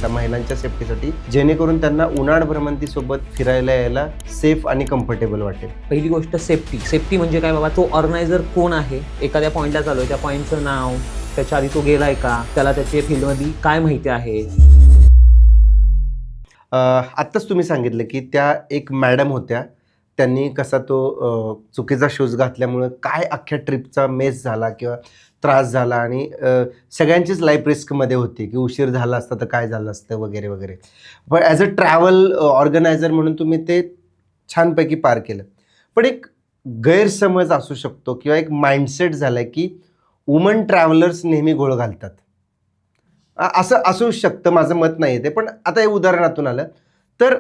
घेता महिलांच्या सेफ्टीसाठी, जेणेकरून त्यांना उन्हाळ भ्रमंतीसोबत फिरायला यायला सेफ आणि कम्फर्टेबल वाटेल? पहिली गोष्ट सेफ्टी म्हणजे काय बाबा, तो ऑर्गनायझर कोण आहे, एखाद्या पॉईंटला चालू त्या पॉईंटचं नाव, त्याच्या आधी तो गेलाय का, त्याला त्याची फील्डमध्ये काय माहिती आहे. आत्ताच तुम्ही सांगितलं की त्या एक मॅडम होत्या, त्यांनी कसा तो चुकीचा शूज घातल्यामुळं काय अख्ख्या ट्रिपचा मेस झाला किंवा त्रास झाला आणि सगळ्यांचीच लाईफ रिस्कमध्ये होती की उशीर झाला असता तर काय झालं असतं वगैरे वगैरे. पण ॲज अ ट्रॅव्हल ऑर्गनायझर म्हणून तुम्ही ते छानपैकी पार केलं. पण एक गैरसमज असू शकतो किंवा एक माइंडसेट झाला आहे की वुमन ट्रॅव्हलर्स नेहमी घोळ घालतात. असं असू शकतं, माझं मत नाही आहे ते. पण आता हे उदाहरणातून आलं तर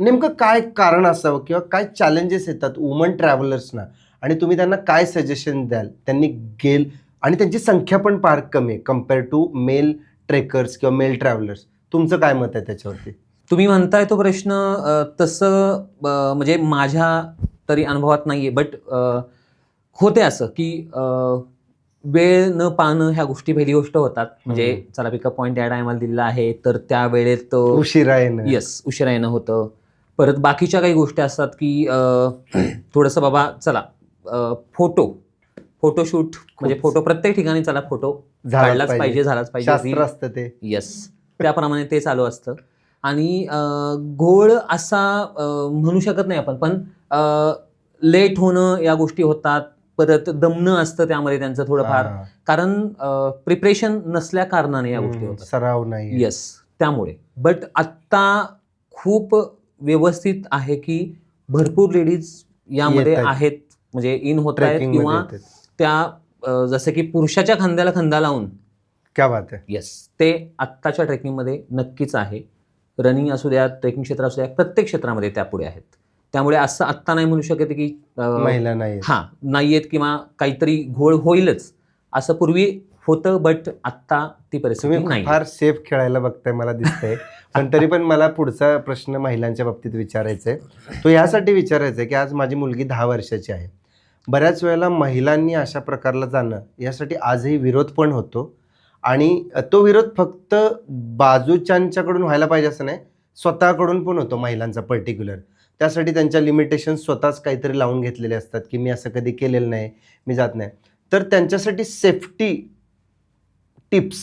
नेमकं काय कारण असावं किंवा काय चॅलेंजेस येतात वुमन ट्रॅव्हलर्सना आणि तुम्ही त्यांना काय सजेशन द्याल? त्यांनी आणि त्यांची संख्या पण फार कमी आहे कंपेअर टू मेल ट्रेकर्स किंवा मेल ट्रॅव्हलर्स. तुमचं काय मत आहे त्याच्यावरती? तुम्ही म्हणताय तो प्रश्न तसं म्हणजे माझ्या तरी अनुभवात नाही आहे, बट होते असं की वेळ न पाहणं ह्या गोष्टी पहिली गोष्ट होतात. म्हणजे चला पिकअप पॉईंट या टायमाला दिलेला आहे तर त्या वेळेत उशिरा येणं. येस, उशिरा येणं होतं. परत बाकीच्या काही गोष्टी असतात की थोडंसं बाबा चला फोटोशूट म्हणजे फोटो प्रत्येक ठिकाणी चला फोटो काढलाच पाहिजे, झालाच पाहिजे, शास्त्र असतं ते. येस, त्याप्रमाणे ते चालू असतं. आणि घोळ असा म्हणू शकत नाही आपण, पण लेट होणं या गोष्टी होतात. परत दमणं असतं त्यामध्ये त्यांचं थोडंफार, कारण प्रिपरेशन नसल्या कारणाने या गोष्टी होतात, सराव नाही. येस, त्यामुळे. बट आत्ता खूप व्यवस्थित आहे की भरपूर लेडीज यामध्ये आहेत, म्हणजे इन होत आहेत किंवा त्या जसं की पुरुषाच्या खांद्याला खांदा लावून. क्या बात आहे. येस, ते आत्ताच्या ट्रेकिंगमध्ये नक्कीच आहे. रनिंग असू द्या, ट्रेकिंग क्षेत्र असू द्या, प्रत्येक क्षेत्रामध्ये त्या पुढे आहेत. त्यामुळे असं आत्ता नाही म्हणू शकत की महिला नाही नाहीयेत किंवा काहीतरी घोळ होईलच, असं पूर्वी होतं. बट आत्ता ती परिस्थिती नाही. फार सेफ खेळायला बघताय मला दिसतंय. पण तरी पण मला पुढचा प्रश्न महिलांच्या बाबतीत विचारायचा आहे. तो यासाठी विचारायचा आहे की आज माझी मुलगी 10 वर्षाची आहे. बऱ्याच वेळेला महिलांनी अशा प्रकारला जाणं यासाठी आजही विरोध पण होतो आणि तो विरोध फक्त बाजूच्यांच्याकडून व्हायला पाहिजे असं नाही, स्वतःकडून पण होतो महिलांचा पर्टिक्युलर. त्यासाठी त्यांच्या लिमिटेशन्स स्वतःच काहीतरी लावून घेतलेले असतात की मी असं कधी केलेलं नाही, मी जात नाही. तर त्यांच्यासाठी सेफ्टी टिप्स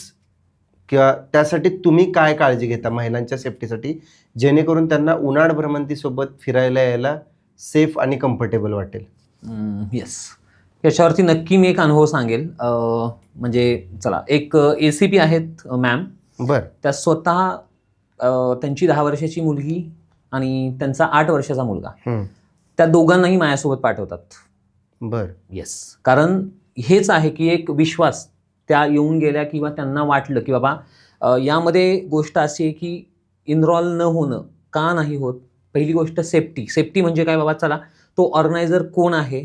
किंवा त्यासाठी तुम्ही काय काळजी घेता महिलांच्या सेफ्टीसाठी, जेणेकरून त्यांना उन्हाळ भ्रमंतीसोबत फिरायला यायला सेफ आणि कम्फर्टेबल वाटेल? येस, याच्यावरती नक्की मी एक अनुभव सांगेल. म्हणजे चला, एक ACP आहेत मॅम. बरं. त्या स्वतः त्यांची 10 वर्षाची मुलगी आणि त्यांचा 8 वर्षाचा मुलगा, त्या दोघांनाही माझ्यासोबत पाठवतात. बरं. येस, कारण हेच आहे की एक विश्वास. त्या येऊन गेल्या किंवा त्यांना वाटलं की बाबा यामध्ये गोष्ट अशी आहे की इन्व्हॉल्व न होणं का नाही होत. पहिली गोष्ट सेफ्टी म्हणजे काय बाबा, चला तो ऑर्गनायझर कोण आहे,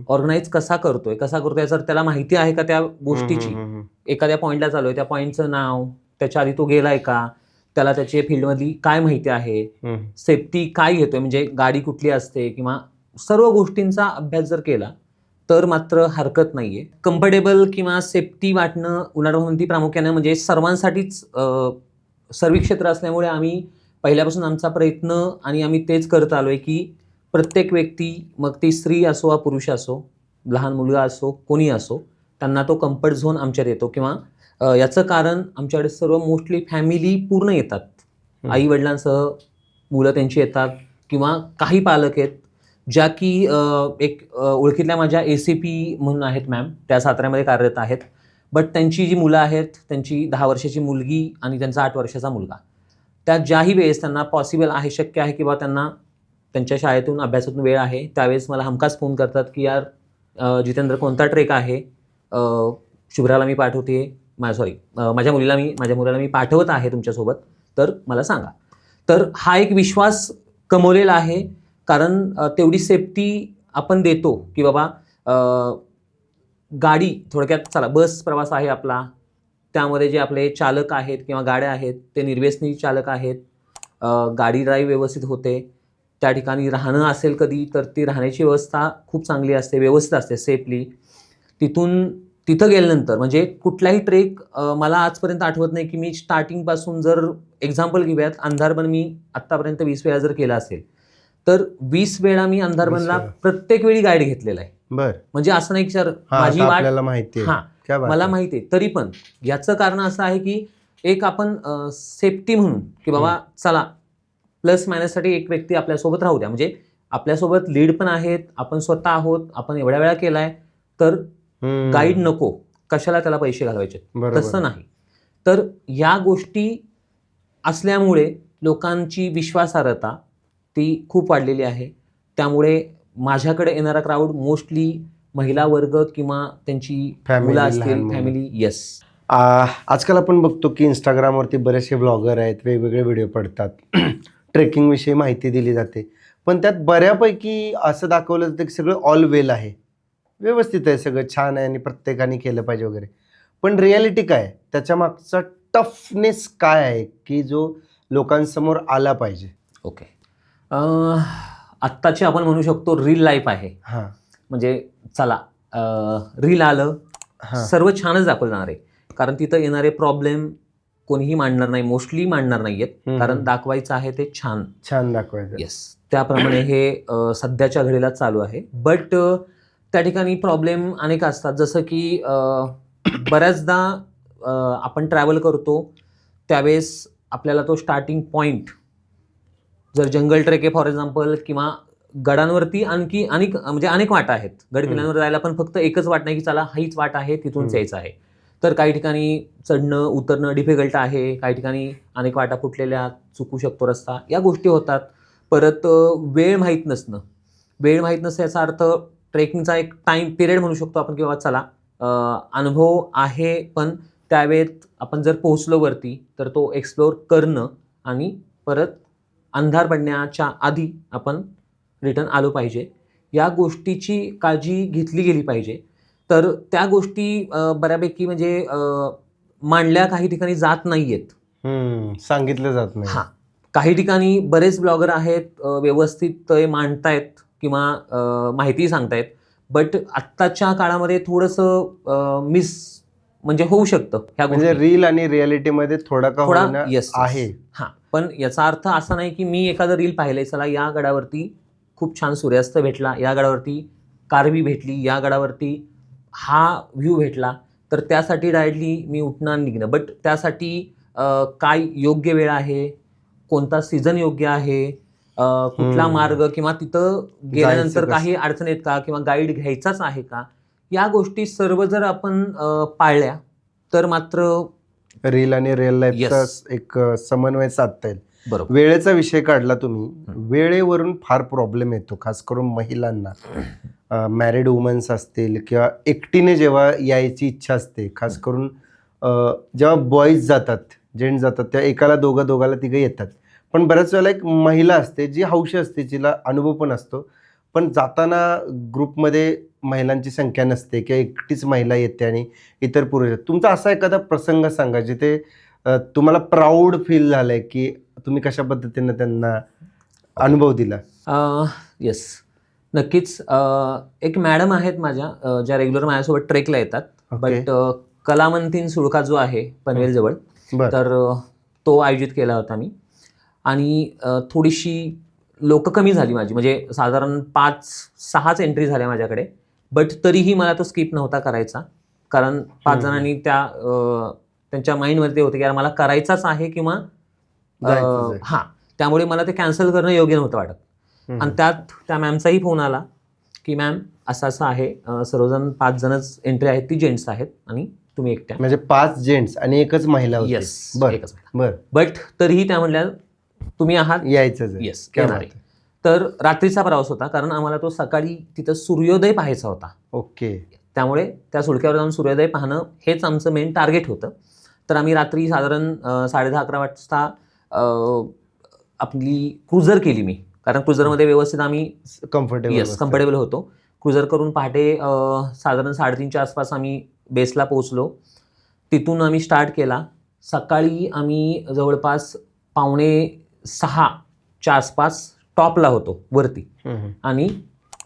ऑर्गनाईज कसा करतोय जर त्याला माहिती आहे का त्या गोष्टीची, एखाद्या पॉईंटला चालू त्या पॉईंटचं नाव, त्याच्या आधी तो गेलाय का, त्याला त्याची फील्डमधली काय माहिती आहे, सेफ्टी काय घेतोय, म्हणजे गाडी कुठली असते किंवा सर्व गोष्टींचा अभ्यास जर केला तर मात्र हरकत नाहीये. कम्फर्टेबल किंवा सेफ्टी वाटणं उन्हाळ्यामध्ये प्रामुख्याने म्हणजे सर्वांसाठीच सर्व क्षेत्र असल्यामुळे आम्ही पहिल्यापासून आमचा प्रयत्न आणि आम्ही तेच करत आलोय की प्रत्येक व्यक्ती, मग ती स्त्री असो वा पुरुष असो, लहान मुलगा असो, कोणी असो, त्यांना तो कम्फर्ट झोन आमच्यात येतो. किंवा याचं कारण आमच्याकडे सर्व मोस्टली फॅमिली पूर्ण येतात, आई वडिलांसह मुलं त्यांची येतात किंवा काही पालक आहेत ज्या की एक ओळखीतल्या माझ्या ACP म्हणून आहेत मॅम, त्या साताऱ्यामध्ये कार्यरत आहेत. बट त्यांची जी मुलं आहेत, त्यांची 10 वर्षाची मुलगी आणि त्यांचा 8 वर्षाचा मुलगा, त्या ज्याही वेळेस त्यांना पॉसिबल आहे, शक्य आहे किंवा त्यांना त्यांच्या शाळेतून अभ्यासातून वेळ आहे, त्यावेळेस मला हमखास फोन करतात की यार जितेंद्र कोणता ट्रेक आहे, शुभ्राला मी पाठवते, माझ्या मुलाला मी पाठवत आहे तुमच्यासोबत, तर मला सांगा. तर हा एक विश्वास कमवलेला आहे, कारण तेवढी सेफ्टी आपण देतो की बाबा गाडी, थोडक्यात चला बस प्रवास आहे आपला, त्यामध्ये जे आपले चालक आहेत किंवा गाड्या आहेत ते निर्व्यसनी चालक आहेत, गाडी ड्राईव्ह व्यवस्थित होते, त्या ठिकाणी राहणं असेल कधी तर ती राहण्याची व्यवस्था खूप चांगली असते, व्यवस्थित असते, सेफली. तिथून तिथं गेल्यानंतर म्हणजे कुठलाही ट्रेक मला आजपर्यंत आठवत नाही की मी स्टार्टिंगपासून जर एक्झाम्पल घेऊयात, अंधारबन मी आत्तापर्यंत 20 वेळा जर केला असेल तर 20 वेळा मी 20 अंधारबनला वेळा. प्रत्येक वेळी गाईड घेतलेला आहे. बर. म्हणजे असं नाही की सर हा, माझी आता वाट आपल्याला माहिती आहे. हां क्या बात मला आहे. माहिती आहे, तरी पण याचं कारण असं आहे की एक आपण सेफ्टी म्हणून की बाबा चला प्लस मायनससाठी एक व्यक्ती आपल्यासोबत राहू द्या, म्हणजे आपल्यासोबत लीड पण आहेत, आपण स्वतः आहोत, आपण एवढ्या वेळा केलाय तर गाईड नको, कशाला त्याला पैसे घालवायचे, बरोबर. तसं नाही. तर या गोष्टी असल्यामुळे लोकांची विश्वासार्हता ती खूप वाढलेली आहे. त्यामुळे माझ्याकडे येणारा क्राऊड मोस्टली महिला वर्ग किंवा त्यांची Family, मुलं लहान असतील, मुलं. फॅमिली. येस. आजकाल आपण बघतो की इंस्टाग्रामवरती बरेचसे ब्लॉगर आहेत, वेगवेगळे व्हिडिओ पडतात. ट्रेकिंगविषयी माहिती दिली जाते, पण त्यात बऱ्यापैकी असं दाखवलं जातं की सगळं ऑल वेल आहे, व्यवस्थित आहे, सगळं छान आहे आणि प्रत्येकाने केलं पाहिजे वगैरे. पण रियालिटी काय आहे, त्याच्या मागचा टफनेस काय आहे की जो लोकांसमोर आला पाहिजे? ओके. आत्ताची आपण म्हणू शकतो रील लाईफ आहे. हां म्हणजे चला रील आलं, हां. सर्व छानच दाखवलं जाणार आहे, कारण तिथं येणारे प्रॉब्लेम कोणीही मांडणार नाही, मोस्टली मांडणार नाहीयेत, कारण दाखवायचं आहे ते छान छान दाखवायचं. येस. त्याप्रमाणे हे सध्याच्या घडीला चालू आहे. बट त्या ठिकाणी प्रॉब्लेम अनेक असतात, जसं की बऱ्याचदा आपण ट्रॅव्हल करतो त्यावेळेस आपल्याला तो स्टार्टिंग पॉईंट जर जंगल ट्रेक आहे फॉर एक्झाम्पल, किंवा गडांवरती आणखी अनेक वाटा आहेत. गड किल्ल्यांवर जायला पण फक्त एकच वाट नाही की चला हीच वाट आहे, तिथूनच यायचं आहे. तर काही ठिकाणी चढणं उतरणं डिफिकल्ट आहे, काही ठिकाणी अनेक वाटा फुटलेल्या, चुकू शकतो रस्ता, या गोष्टी होतात. परत वेळ माहीत नसतं याचा अर्थ ट्रेकिंगचा एक टाईम पिरियड म्हणू शकतो आपण, किंवा चला अनुभव आहे पण त्यावेळेत आपण जर पोहोचलो वरती तर तो एक्सप्लोअर करणं आणि परत अंधार पडण्याच्या आधी आपण रिटर्न आलो पाहिजे, या गोष्टीची काळजी घेतली गेली पाहिजे. तर त्या गोष्टी बऱ्यापैकी म्हणजे मांडल्या काही ठिकाणी जात नाहीयेत, सांगितलं जात नाही. हां. काही ठिकाणी बरेच ब्लॉगर आहेत, व्यवस्थित ते मांडतायत किंवा माहिती सांगतायत, बट आत्ताच्या काळामध्ये थोडंसं मिस म्हणजे होऊ शकतं ह्या म्हणजे गोष्टी. रील आणि रियालिटीमध्ये थोडा का होईना येस आहे. हां, पण याचा अर्थ असा नाही की मी एखादं रील पाहिलंय, चला या गडावरती खूप छान सूर्यास्त भेटला, या गडावरती कारवी भेटली, या गडावरती हा व्ह्यू भेटला, तर त्यासाठी डायरेक्टली मी उठणं आणि निघणं. बट त्यासाठी काय योग्य वेळ आहे, कोणता सीझन योग्य आहे, कुठला मार्ग, किंवा तिथं गेल्यानंतर कसं? काही अडचण आहेत का, किंवा गाईड घ्यायचाच आहे का, या गोष्टी सर्व जर आपण पाळल्या तर मात्र रील आणि रिअल लाईफचा Yes. एक समन्वय साधता येईल. बरोबर. वेळेचा विषय काढला तुम्ही, वेळेवरून फार प्रॉब्लेम येतो, खास करून महिलांना. मॅरिड वुमन्स असतील किंवा एकटीने जेव्हा यायची इच्छा असते, खास करून जेव्हा बॉईज जातात, जेंट्स जातात, त्या एकाला दोघाला तिघं येतात, पण बऱ्याच वेळेला एक महिला असते जी हौशी असते, जिला अनुभव पण असतो, पण जाताना ग्रुपमध्ये महिलांची संख्या नसते किंवा एकटीच महिला येते आणि इतर पुरुष आहेत. तुमचा असा एखादा प्रसंग सांगा जिथे तुम्हाला प्राऊड फील झालंय की तुम्ही कशा पद्धतीनं त्यांना अनुभव दिला? येस, नक्कीच. एक मॅडम आहेत माझ्या, ज्या रेग्युलर माझ्यासोबत ट्रेकला येतात. Okay. बट कलामंतीन सुळका जो आहे पनवेलजवळ, बरं. तर तो आयोजित केला होता मी, आणि थोडीशी लोक कमी झाली माझी, म्हणजे साधारण 5-6च एंट्री झाल्या माझ्याकडे, बट तरीही मला तो स्किप नव्हता करायचा, कारण 5 जणांनी त्यांच्या माइंडमध्ये होते की यार मला करायचाच आहे, किंवा जायचंच आहे. हां, त्यामुळे मला ते कॅन्सल करणं योग्य नव्हतं वाटत. आणि त्यात त्या मॅमचाही फोन आला की मॅम असं आहे, सर्वजण 5 जणच एंट्री आहेत, ती जेंट्स आहेत आणि तुम्ही एकट्या. म्हणजे 5 जेंट्स आणि एकच महिला होती. येस, बरं एकच. बरं. बट तरीही त्या म्हणल्या तुम्ही आहात, यायचंच आहे. येस क्या येणार बात आहे. तर रात्रीचा प्रवास होता, कारण आम्हाला तो सकाळी तिथं सूर्योदय पाहायचा होता. ओके. त्यामुळे त्या सुळक्यावर जाऊन सूर्योदय पाहणं हेच आमचं मेन टार्गेट होतं. तर आम्ही रात्री साधारण 10:30-11 वाजता आपली क्रुझर केली मी, कारण क्रुझरमध्ये व्यवस्थित आम्ही कम्फर्टेबल होतो. क्रुझर करून पहाटे साधारण 3:30च्या आसपास आम्ही बेसला पोहोचलो. तिथून आम्ही स्टार्ट केला. सकाळी आम्ही जवळपास 5:45च्या आसपास टॉपला होतो वरती, आणि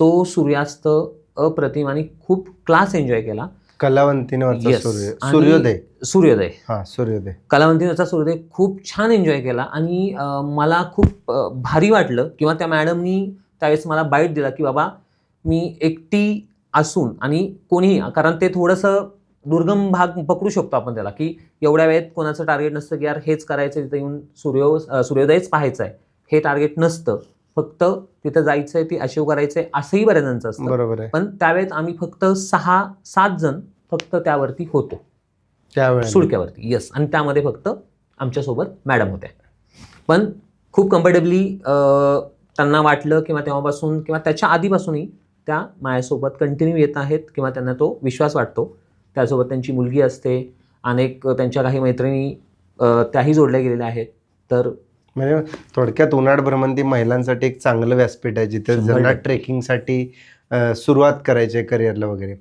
तो सूर्यास्त अप्रतिम आणि खूप क्लास एन्जॉय केला. कलावंतीनेवरचा Yes. आणि सूर्योदय. सूर्योदय हा, सूर्योदय. कलावंतीचा सूर्योदय खूप छान एन्जॉय केला आणि मला खूप भारी वाटलं किंवा त्या मॅडमनी त्यावेळेस मला बाईट दिला की बाबा मी एकटी असून आणि कोणीही, कारण ते थोडंसं दुर्गम भाग पकडू शकतो आपण त्याला, की एवढ्या वेळेत कोणाचं टार्गेट नसतं की यार हेच करायचं, तिथं येऊन सूर्योदयच पाहायचं आहे, हे टार्गेट नसतं. फक्त तिथं जायचंय, ती अचीव करायचंय, असंही बऱ्याच जणांचं असतं. बरोबर आहे. पण त्यावेळेत आम्ही फक्त 6-7 जण फक्त त्यावरती होतो, त्यावेळेला सुळक्यावरती. येस. आणि त्यामध्ये फक्त आमच्यासोबत मॅडम होत्या. पण खूप कम्फर्टेबली त्यांना वाटलं किंवा तेव्हापासून किंवा त्याच्या आधीपासूनही त्या माझ्यासोबत कंटिन्यू येत आहेत किंवा त्यांना तो विश्वास वाटतो. त्यासोबत त्यांची मुलगी असते, अनेक त्यांच्या काही मैत्रिणी त्याही जोडल्या गेलेल्या आहेत. तर म्हणजे थोडक्यात उन्हाळ भ्रमंती महिलांसाठी एक चांगलं व्यासपीठ आहे, जिथे 100% ज्यांना ट्रेकिंगसाठी सुरुवात करायची आहे करिअरला वगैरे.